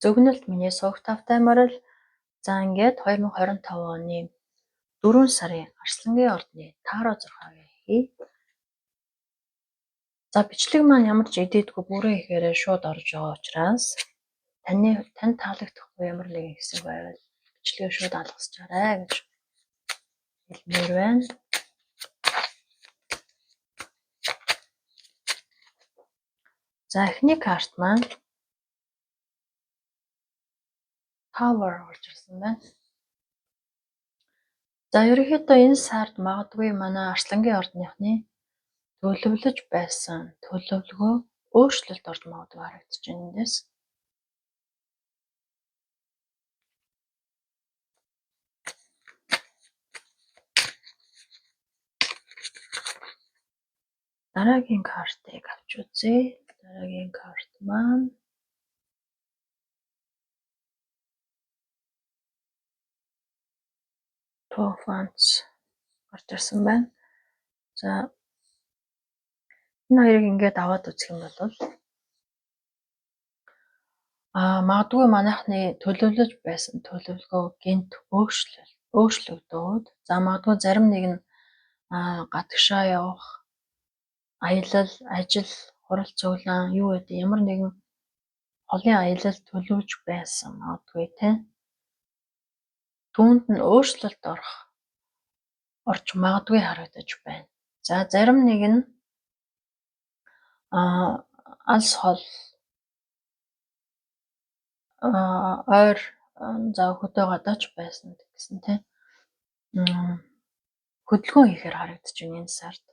Зөгнөлт миний суух тавтай морил. За ингээд 2025 оны 4 сарын Арслангийн ордны таароо 6-гийн хий. За бичлэг маань ямар ч эдээдгүй бүрэн ихээр шууд орж байгаа учраас танд таалагдахгүй ямар нэгэн хэсэг байвал бичлэгээ шууд алгасчаарай гэж хэлмээр байна. За эхний карт маань Tower орж ирсэн байна. За ерөнхийдөө энэ сард магадгүй манай Арслангийн ордныхны төлөвлөж байсан төлөвлөгөө өөрчлөлт орж магадгүй харагдаж байна эндээс. Дараагийн картыг авч үзье. Дараагийн карт маань Two of Wands орж ирсэн байна. За энэ хоёрыг ингээд аваад үзэх юм бол магадгүй манайхны төлөвлөж байсан төлөвлөгөө гинт өөрчлөгдөөд за магадгүй зарим нэг нь гадагшаа явах, аялал, ажил, хурал цуглаан юу гэдэг ямар нэгэн холын аялал төлөвж байсан магадгүй тийм. Түүнд нь өөрчлөлт орж магадгүй харагдаж байна. За зарим нэг нь алс хол ойр за хөдөө гадаач байсан гэсэн тийм. Хөдөлгөөн хийхээр харагдаж байна энэ сард.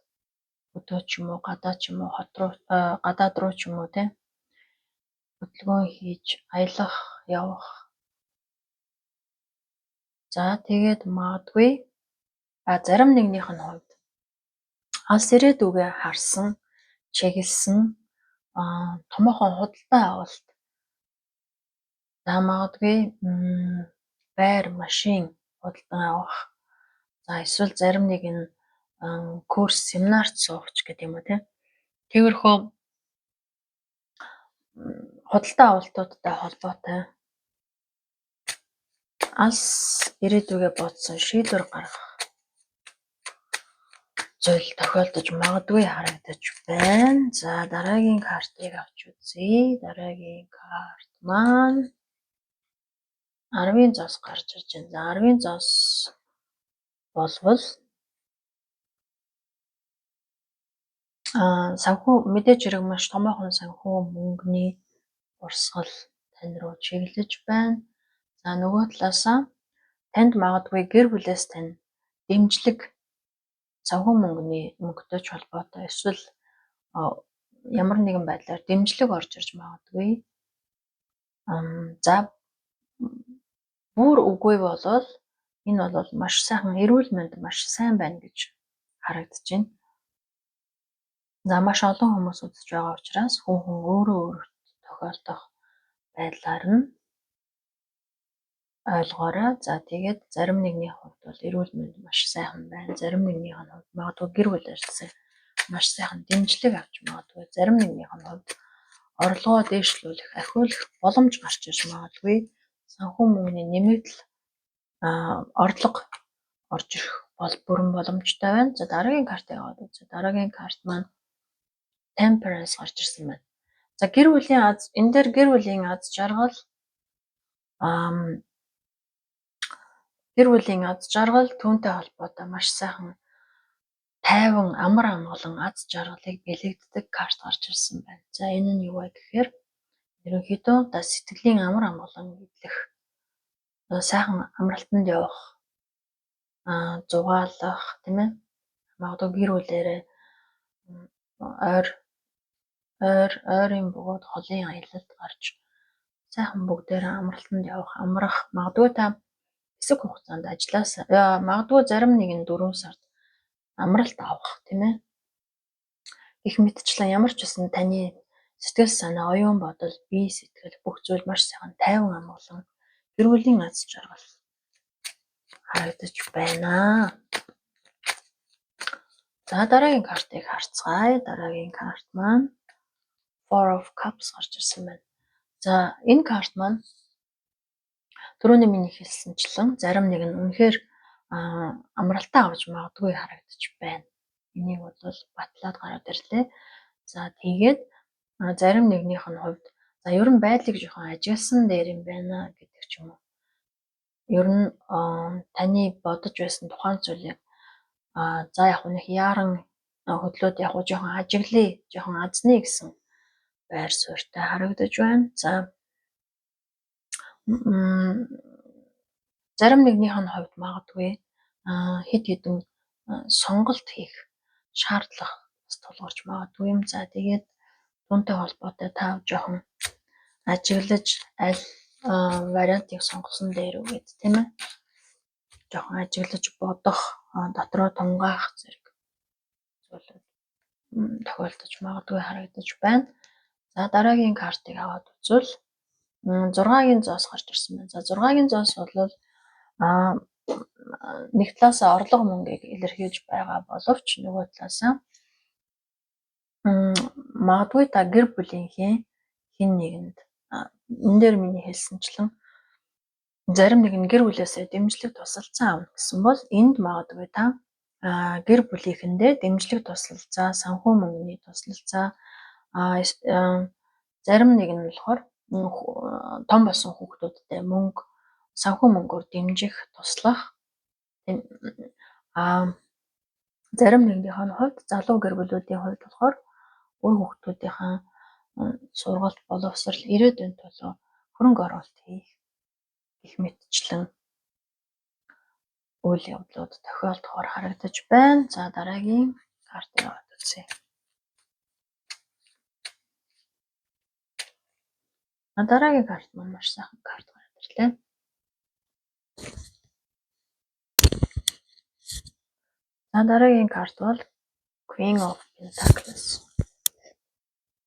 Хөдөө ч юм уу, гадаа ч юм уу, хот руу гадаад руу ч юм уу тийм. Хөдөлгөөн хийж, аялах, явах. За тэгээд магадгүй зарим нэгнийх нь хувьд алс ирээдүгээ харсан, чиглэсэн томоохон худалдан авалт. За магадгүй байр, машин худалдан авах. За эсвэл зарим нэг нь курс, семинарт суугч гэдэг юм уу тийм. Тиймэрхүү худалдан авалтуудтай холбоотой алс ирээдүгээ бодсон шийдвэр гаргах зүйл тохиолдож магадгүй харагдаж байна. За дараагийн картыг авч үзье. Дараагийн карт маань 10-ийн зоос гарч ирж байна. За 10-ийн зоос болвол санхүү мэдээж хэрэг маш томоохон санхүү мөнгөний урсгал тань руу чиглэж байна. За нөгөө талаасаа танд магадгүй гэр бүлээс тань дэмжлэг санхүү мөнгөтэй ч холбоотой эсвэл ямар нэгэн байдлаар дэмжлэг орж ирж магадгүй. За бүр үгүй болвол энэ бол маш сайхан эрүүл мэнд маш сайн байна гэж харагдаж байна. За маш олон хүмүүс үзэж байгаа учраас хүн өөрөө тохиолдох байдлаар нь ойлгоорой. За тэгээд зарим нэгний хувьд бол эрүүл мэнд маш сайхан байна. Зарим нэгнийх нь хувьд магадгүй гэр бүлээс маш сайхан дэмжлэг авч магадгүй. Зарим нэгнийх нь хувьд орлогоо дээшлүүлэх, ахиулах боломж гарч ирж магадгүй. Санхүү мөнгөний нэмэгдэл орлого орж ирэх бол бүрэн боломжтой байна. За дараагийн картыг аваад үзье. Дараагийн карт маань Temperance гарч ирсэн байна. За энэ дээр гэр бүлийн аз жаргал түүнтэй холбоотой маш сайхан тайван амар амгалан аз жаргалыг бэлэгддэг карт гарч ирсэн байна. За энэ нь юу вэ гэхээр ерөнхийдөө сэтгэлийн амар амгалан идэх сайхан амралтанд явах зугаалах тийм ээ. Магадгүй гэр бүлээрээ ойрын бөгөөд холын аялалд гарч сайхан бүгдээрээ амралтанд явах, амрах магадгүй та хэсэг хугацаанд ажиллаас магадгүй зарим нэг нь 4 сард амралт авах тийм ээ. Их мэдчлэн ямар ч байсан таны сэтгэл санаа, оюун бодол, бие сэтгэл бүх зүйл маш сайхан тайван амгалан гэр бүлийн аз жаргал харагдаж байна. За дараагийн картыг харцгаая. Дараагийн карт маань Four of Cups гарч ирсэн байна. За энэ карт маань түрүүний миний хэлсэнчлэн зарим нэг нь үнэхээр амралтаа авч магадгүй харагдаж байна. Энийг бол батлаад гараад ирлээ. За тэгээд зарим нэгнийх нь хувьд за ер нь байдлыг жоохон ажигласан дээр юм байна гэдэг ч юм уу. Ер нь таны бодож байсан тухайн зүйлийг за яг нэг яран хөдлөөд яг жоохон ажиглая, жоохон азнаа гэсэн байр суурьтай харагдаж байна. За зарим нэгнийх нь хувьд магадгүй хэд хэдэн сонголт хийх шаардлага тулгарч магадгүй юм. За тэгээд түүнтэй холбоотой та жоохон ажиглаж аль вариантыг сонгосон дээр үгээд тийм ээ. Жоохон ажиглаж бодох, дотроо тунгаах зэрэг зүйлүүд тохиолдож магадгүй харагдаж байна. За дараагийн картыг аваад үзвэл 6-гийн зоос гарч ирсэн байна. За 6-гийн зоос бол нэг талаасаа орлого мөнгийг илэрхийлж байгаа боловч нөгөө талаасаа магадгүй та гэр бүлийнхээ хэн нэгэнд энэ дээр миний хэлсэнчлэн зарим нэг нь гэр бүлээсээ дэмжлэг тусалцаа авна гэсэн бол энд магадгүй та гэр бүлийнхэндээ дэмжлэг тусалцаа, санхүү мөнгөний тусалцаа зарим нэг нь болохоор том болсон хүүхдүүдтэй мөнгө санхүү мөнгөөр дэмжих, туслах зарим нэгнийх нь хувьд залуу гэр бүлүүдийн хувьд болохоор үе хүүхдүүдийн сургалт боловсрол ирээдүйн төлөө хөрөнгө оруулалт хийх гэх мэтчлэн үйл явдлууд тохиолдохоор харагдаж байна. За дараагийн картыг аваад үзье. Дараагийн карт маань маш сайхан карт гараад ирлээ. За дараагийн карт бол Queen of Pentacles.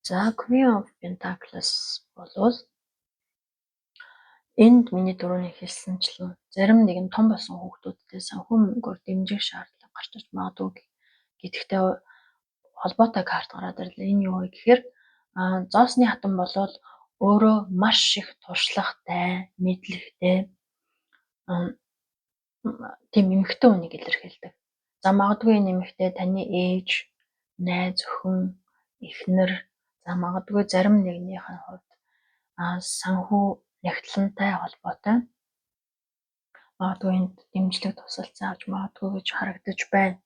За Queen of Pentacles болвол энд миний түрүүний хэлсэнчлэн зарим нэгэн том болсон хүүхдүүдтэй санхүү мөнгөөр дэмжих шаардлага гарч ирж магадгүй гэдэгтэй холбоотой карт гараад ирлээ. Энэ юу вэ гэхээр зоосны хатан болвол өөрөө маш их туршлагатай, мэдлэгтэй тийм эмэгтэй хүнийг илэрхийлдэг. За магадгүй энэ эмэгтэй таны ээж, найз, охин, эхнэр, за магадгүй зарим нэгнийх нь хувьд санхүү нягтлантай холбоотой магадгүй энд дэмжлэг тусалцаа авч магадгүй гэж харагдаж байна.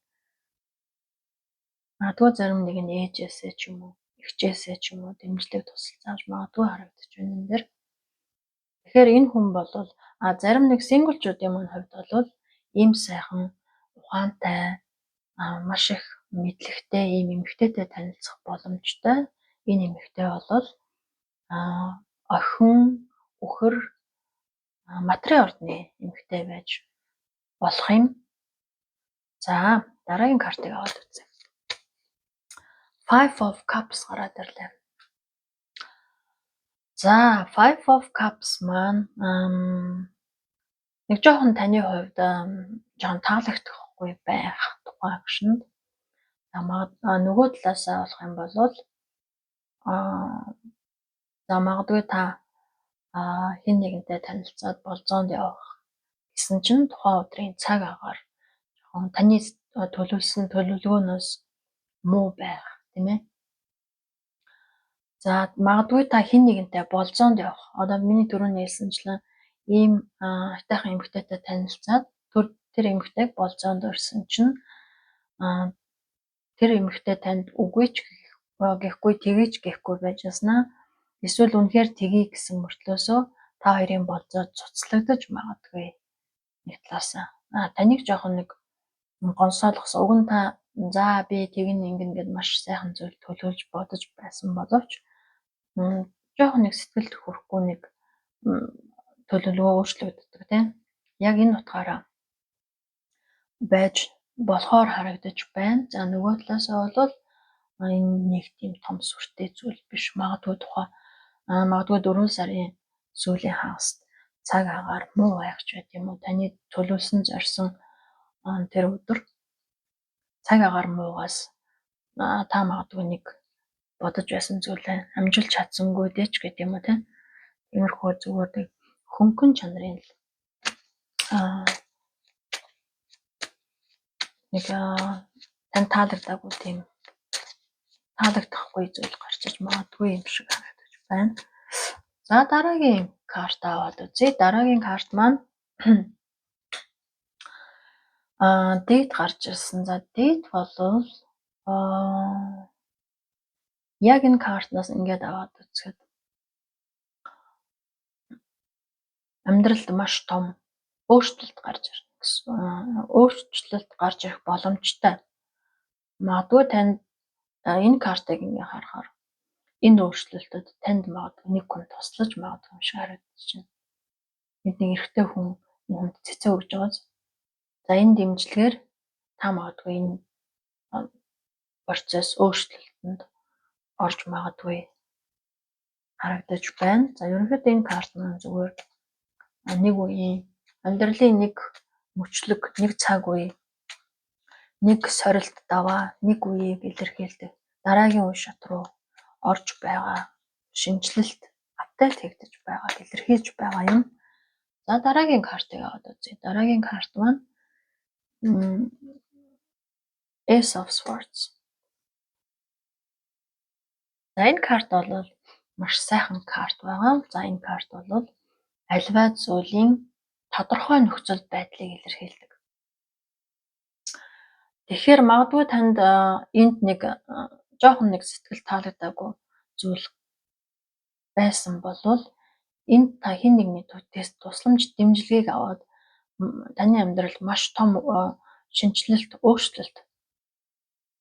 Магадгүй зарим нэг нь ээжээсээ ч юм уу, эгчээсээ ч юм уу дэмжлэг тусалцаа авч магадгүй харагдаж байна энэ дэр. Тэгэхээр энэ хүн болвол зарим нэг синглчүүдийн маань хувьд бол ийм сайхан ухаантай маш их мэдлэгтэй ийм эмэгтэйтэй танилцах боломжтой. Энэ эмэгтэй бол охин, үхэр, материал ордны эмэгтэй байж болох юм. За дараагийн картыг аваад үзье. Five of Cups гараад ирлээ. За Five of Cups маань нэг жоохон таны хувьд жоохон таалагдахгүй байх тухайн агшинд нөгөө талаасаа болох юм бол за магадгүй та хэн нэгэнтэй танилцаад болзоонд явах гэсэн чинь тухайн өдрийн цаг агаар жоохон таны төлөвлөсөн төлөвлөгөөнөөс муу байх тийм ээ. За магадгүй та хэн нэгэнтэй болзоонд явах. Одоо миний түрүүний хэлсэнчлэн ийм хайтайхан эмэгтэйтэй танилцаад тэр эмэгтэйг болзоонд орсон чинь тэр эмэгтэй танд үгүй ч гэхгүй тгийч гэхгүй байжснаа эсвэл үнэхээр тгий гэсэн мөртлөөсөө та хоёрын болзоо цуцлагдаж магадгүй нэг талаасаа таныг жоохон нэг гонсоолгосон. Уг нь та за би тэгин ингэн гэд маш сайхан зүйл төлөвлөж бодож байсан боловч жоохон нэг сэтгэлд хүрэхгүй нэг төлөвлөгөө өөрчлөгддөг тийм. Яг энэ утгаараа байж болохоор харагдаж байна. За нөгөө талаасаа бол энэ нэг тийм том сүртэй зүйл биш. Магадгүй 4 сарын сүүлийн хагаст цаг агаар муу байх ч байт юм уу. Таны төлөвлөсөн зорьсон тэр өдөр цаг агаар муугаас та магадгүй нэг бодож байсан зүйлээ амжилт чадсангүй дээ ч гэдэг юм уу тийм. Иймэрхүү зүгээр хөнгөн чанарын нэг тань таалагдаагүй тийм таалагдахгүй зүйл гарч иж магадгүй юм шиг харагдаж байна. За дараагийн карт аваад үзье. Дараагийн карт маань date гарч ирсэн. За date болвол яг энэ картнаас ингээд аваад үзэхэд амьдралд маш том өөрчлөлт гарч ирнэ гэсэн. Өөрчлөлт гарч ирэх боломжтой. Магадгүй танд энэ картыг ингээ харахаар энэ өөрчлөлтөд танд магадгүй нэг хүн туслаж магадгүй юм шиг харагдаж байна. Бидний эрэгтэй хүн хүнд цэцээ өгж байгааз. За энэ дэмжлэгээр та магадгүй энэ процесс өөрчлөлтөнд орж магадгүй харагдаж байна. За ерөнхийдөө энэ карт маань зүгээр нэг үеийн амьдралын нэг мөчлөг, нэг цаг үе, нэг сорилт даваа, нэг үеийг илэрхийлдэг. Дараагийн үе шат руу орж байгаа шинжлэлт апдейт хийгдэж байгаа, илэрхийлж байгаа юм. За дараагийн картыг аваад үзье. Дараагийн карт маань Ace of Swords. За энэ карт бол маш сайхан карт байгаа. За энэ карт бол альва зүйлийн тодорхой нөхцөл байдлыг илэрхийлдэг. Тэгэхээр магадгүй танд энд нэг жоохон нэг сэтгэл таалагдаагүй зүйл байсан болвол энд та хэн нэгний тест тусламж дэмжлэгийг аваад таны амьдралд маш том шинжлэлт, өөрчлөлт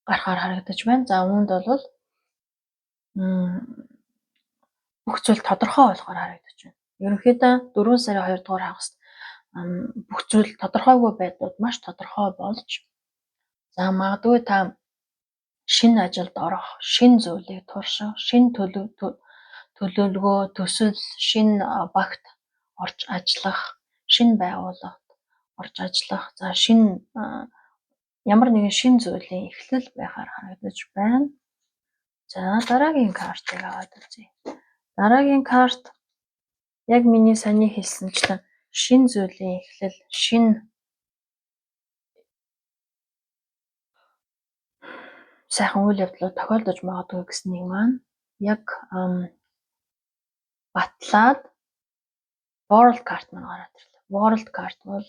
гарахаар харагдаж байна. За үүнд бол бүх зүйл тодорхой болохоор харагдаж байна. Ерөнхийдөө 4 сарын 2 дугаар хагаст бүх зүйл тодорхойгүй байдлууд маш тодорхой болж за магадгүй та шинэ ажилд орох, шинэ зүйлийг турших, шинэ төлөвлөгөө, төсөл, шинэ багт орж ажиллах, шинэ байгууллагт орж ажиллах, за шинэ ямар нэгэн шинэ зүйлийн эхлэл байхаар харагдаж байна. За дараагийн картыг аваад үзье. Дараагийн карт яг миний саний хэлсэнчлэн шинэ зүйлийн эхлэл, шинэ сайхан үйл явдлууд тохиолдож магадгүй гэснийг маань яг батлаад World карт маань гараад ирлээ. World карт бол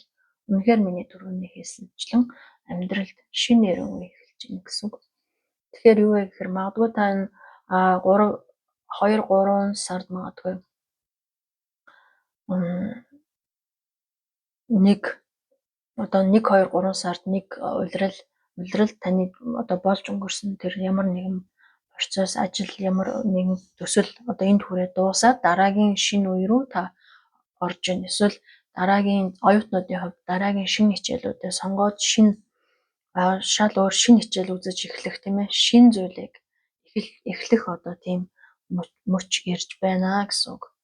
үнэхээр миний түрүүний хэлсэнчлэн амьдралд шинэ эрен үе эхэлж байна гэсэн үг. Тэгэхээр юу вэ гэхээр магадгүй та энэ 2-3 сард магадгүй нэг 1-2-3 сард нэг улирал таны болж өнгөрсөн тэр ямар нэгэн процесс, ажил, ямар нэгэн төсөл энд хүрээ дуусаад дараагийн шинэ үе рүү та орж ийн. Эсвэл дараагийн оюутнуудын хувьд дараагийн шинэ хичээлүүдээ сонгоод шал өөр шинэ хичээл үзэж эхлэх тийм ээ. Шинэ зүйлийг эхлэх тийм мөч ирж байна гэсэн үг.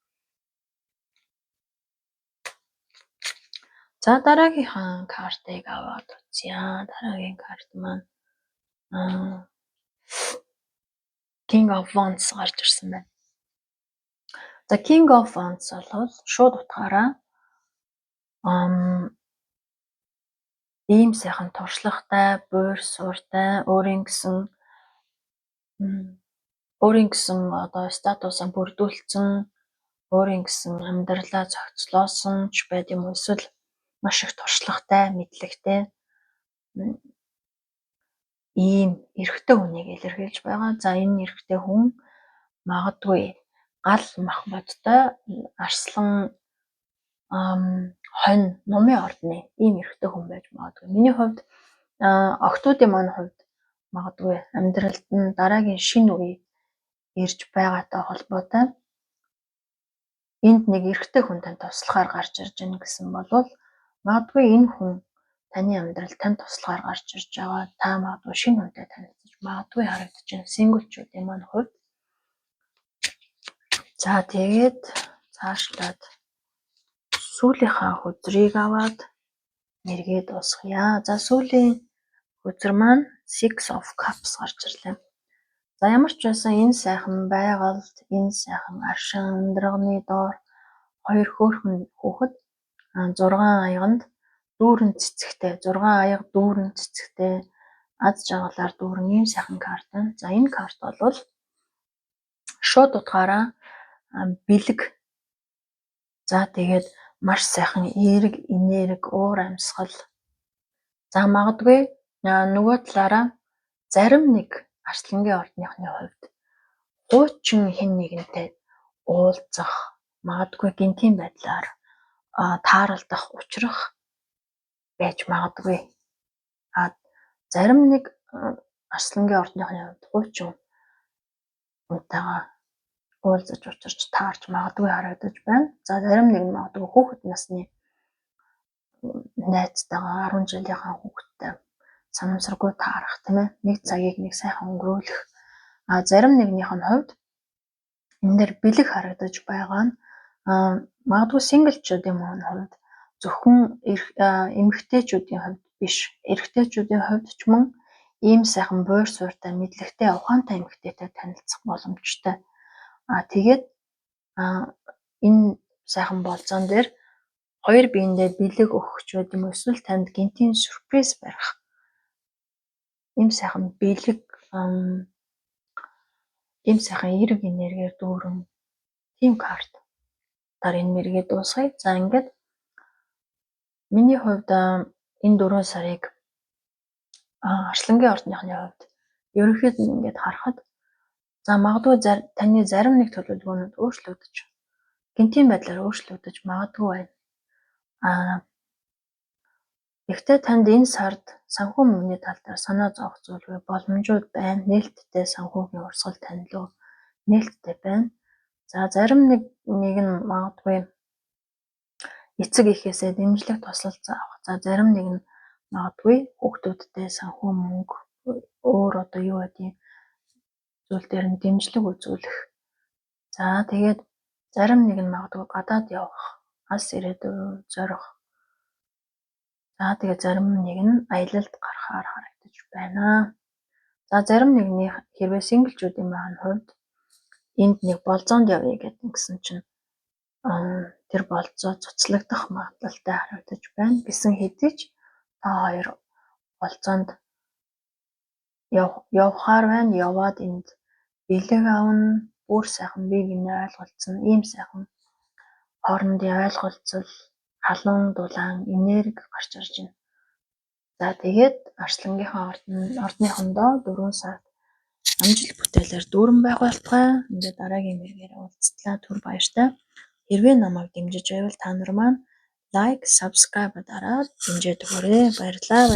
За дараагийнхаа картыг аваад үзье. Дараагийн карт маань King of Wands гарч ирсэн байна. За King of Wands бол шууд утгаараа ийм сайхан туршлагатай, буур сууртай, өөрийн гэсэн статусаа бүрдүүлсэн, өөрийн гэсэн амьдралаа зохицлоосон ч байд юм уу, эсвэл маш их туршлагатай, мэдлэгтэй ийм эрэгтэй хүнийг илэрхийлж байгаа. За энэ эрэгтэй хүн магадгүй гал мах бодтой арслан хонь нумын ордны ийм эрэгтэй хүн байж магадгүй. Миний хувьд октоудын маань хувьд магадгүй амьдралд нь дараагийн шинэ үе ирж байгаатай холбоотой энд нэг эрэгтэй хүн тань туслахаар гарч ирж байна гэсэн бол магадгүй энэ хүн таны амьдрал тань туслахаар гарч ирж байгаа. Та магадгүй шинэ хүнтэй танилцж магадгүй харагдаж байна. Синглчүүдийн маань хувьд. За тэгээд цаашлаад сүүлийнхаа хөзрийг аваад нэргээд дуусгая. За сүүлийн хөзөр маань Six of Cups гарч ирлээ. За ямар ч байсан энэ сайхан байгальд, энэ сайхан аршин амьдрагны доор 2 хөөрхөн хүүхэд 6 аяганд дүүрэн цэцэгтэй 6 аяга дүүрэн цэцэгтэй аз жаргалаар дүүрэн ийм сайхан карт байна. За энэ карт бол шууд утгаараа бэлэг. За тэгээд маш сайхан эерэг, энерги, уур амьсгал. За магадгүй нөгөө талаараа зарим нэг арслангийн ордныхны хувьд хуучин хэн нэгэнтэй уулзах, магадгүй гинтийн байдлаар тааралдах, учрах байж магадгүй. Зарим нэг арслангийн ордныхны хувьд хуучин хүнтэйгээ уулзаж учирч таарч магадгүй харагдаж байна. За зарим нэг нь магадгүй хүүхэд насны найзтайгаа 10 жилийнхаа хүүхэдтэй санамсаргүй таарах тийм ээ. Нэг цагийг нэг сайхан өнгөрүүлэх. Зарим нэгнийх нь хувьд энэ дээр бэлэг харагдаж байгаа нь магадгүй синглчүүдийн хувьд зөвхөн эмэгтэйчүүдийн хувьд биш, эрэгтэйчүүдийн хувьд ч мөн ийм сайхан буур суурьтай, мэдлэгтэй, ухаантай эмэгтэйтэй танилцах боломжтой. Тэгээд энэ сайхан болзоон дээр хоёр биендээ бэлэг өгч байд юм эсвэл танд гинтийн сюрприз барих. Ийм сайхан бэлэг, ийм сайхан эерэг энергиэр дүүрэн тийм карт. Энэ мэргээ дуусгая. За ингээд миний хувьд энэ 4 сарыг арслангийн ордныхны хувьд ерөнхийд нь ингээд харахад магадгүй таны зарим нэг төлөвлөгөөнүүд өөрчлөгдөж гинтийн байдлаар өөрчлөгдөж магадгүй байна. Гэхдээ танд энэ сард санхүү мөнгөний тал дээр санаа зовох зүйл боломжууд байна. Нээлттэй санхүүгийн урсгал тань руу нээлттэй байна. За зарим нэг нь магадгүй эцэг эхээсээ дэмжлэг туслалцаа авах. За зарим нэг нь магадгүй хүүхдүүдтэй санхүү мөнгө өөр зүйл дээр нь дэмжлэг үзүүлэх. За тэгээд зарим нэг нь магадгүй гадаад явах, алс ирээдүй зорих. За тэгээд зарим нэг нь аялалд гарахаар харагдаж байна. За зарим нэгний хэрвээ синглчүүдийн маань хувьд энд нэг болзоонд явъя гэсэн чинь тэр болзоо цуцлагдах магадлалтай харагдаж байна. Гэсэн хэдий ч та хоёр болзоонд явахаар байна. Яваад энд бэлэг авна, бүр сайхан бие биенээ ойлголцсон, ийм сайхан хоорондын ойлголцол, халуун дулаан, энерги гарч ирж байна. За тэгээд арслангийнхаа ордныхондоо 4 сард амжилт бүтээлээр дүүрэн байх болтугай. Ингээд дараагийн мэргээр уулзтлаа. Түр баяртай. Хэрвээ намайг дэмжиж байвал та нар маань лайк, subscribe дараад дэмжиж өгөөрэй. Баярлалаа.